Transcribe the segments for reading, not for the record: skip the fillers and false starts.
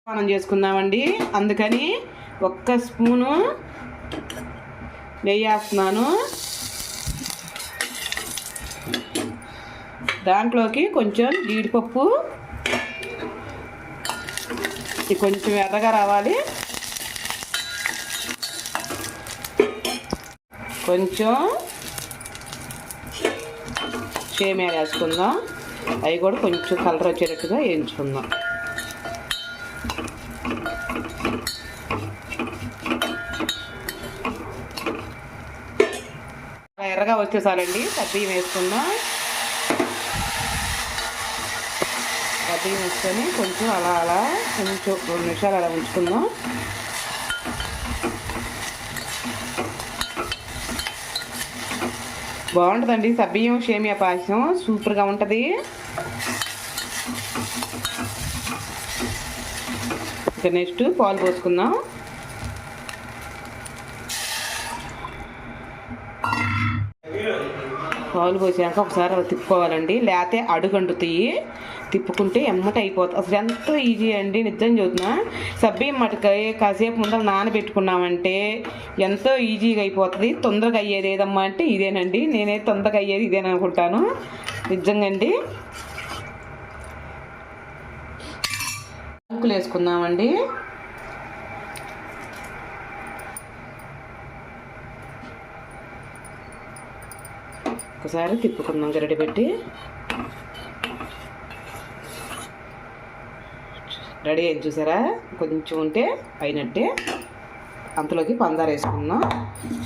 మనం చేసుకుందామండి. అందుకని 1 స్పూను నెయ్యి వేస్తున్నాను. దాంట్లోకి కొంచెం జీడిపప్పు, ఇది కొంచెం ఎర్రగా రావాలి. కొంచెం సేమియా వేసుకుందాం. అవి కూడా కొంచెం కలర్ వచ్చేటట్టుగా వేయించుకుందాం. ఎర్రగా వచ్చే చాలండి. బియ్యం వేసుకుందాం. బియ్యం వేసుకొని కొంచెం అలా కొంచెం 2 నిమిషాలు అలా ఉంచుకుందాం. బాగుంటుందండి సబ్బియ్యం సేమియా పాయసం, సూపర్గా ఉంటుంది. ఇక నెక్స్ట్ పాలు పోసుకుందాం. పాలు పోసాక ఒకసారి అలా తిప్పుకోవాలండి, లేకపోతే అడుగంటుతాయి. తిప్పుకుంటే ఎమ్మట అయిపోతుంది. అసలు ఎంతో ఈజీ అండి, నిజం చెబుతున్నా. సబ్బియ్యం మటుకాయ కాసేపు ముందర నానబెట్టుకున్నామంటే ఎంతో ఈజీగా అయిపోతుంది. తొందరగా అయ్యేది ఏదమ్మా అంటే ఇదేనండి. నేనైతే తొందరగా అయ్యేది ఇదేననుకుంటాను, నిజంగా అండి. ముక్కలు వేసుకుందామండి. ఒకసారి తిప్పుకుందాం గరిటె పెట్టి. రెడీ అయింది చూసారా, కొంచెం ఉంటే అయినట్టే. అంతలోకి పంచదార వేసుకుందాం.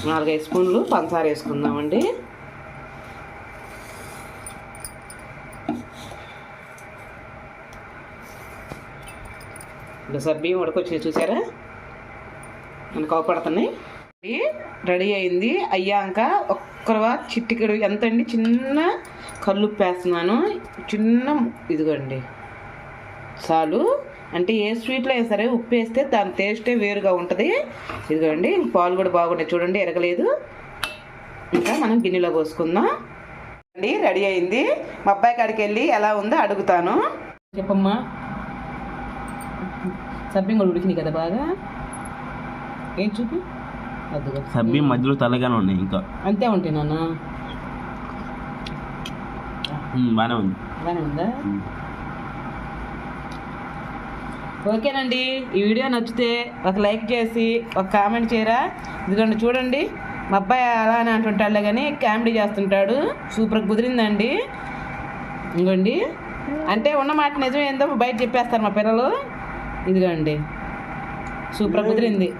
4-5 స్పూన్లు పంచదార వేసుకుందామండి. ఇంకా సబ్బియ్యం ఉడకొచ్చి చూసారా, మనకు అవపడుతున్నాయి. రెడీ అయింది. అయ్యాక ఒక్కరవా చిట్టికడు ఎంతండి, చిన్న కల్లుప్పు వేస్తున్నాను. చిన్న ఇదిగోండి చాలు. అంటే ఏ స్వీట్లో అయినా సరే ఉప్పు వేస్తే దాని టేస్టే వేరుగా ఉంటుంది. ఇదిగోండి పాలు కూడా బాగుంటాయి చూడండి, ఎరగలేదు. ఇంకా మనం గిన్నెలో పోసుకుందాం అండి. రెడీ అయింది. మా అబ్బాయి కాడికి వెళ్ళి ఎలా ఉందో అడుగుతాను. చెప్పమ్మా. సబ్బియ్యం కూడా ఉడికినాయి కదా బాగా. ఏం చూపి. సబ్బియ్యం మధ్యలో తెల్లగానే ఉన్నాయి, ఇంకా అంతే ఉంటాయి నాన్న. బాగానే ఉంది. బాగానే ఉందా? ఓకేనండి. ఈ వీడియో నచ్చితే ఒక లైక్ చేసి ఒక కామెంట్ చేయరా. ఇదిగోండి చూడండి, మా అబ్బాయి అలా అని అంటుంటాడులే కానీ కామెడీ చేస్తుంటాడు. సూపర్గా కుదిరిందండి. ఇదిగోండి, అంటే ఉన్నమాట నిజం ఏందో బయట చెప్పేస్తారు మా పిల్లలు. ఇదిగోండి సూపర్గా కుదిరింది.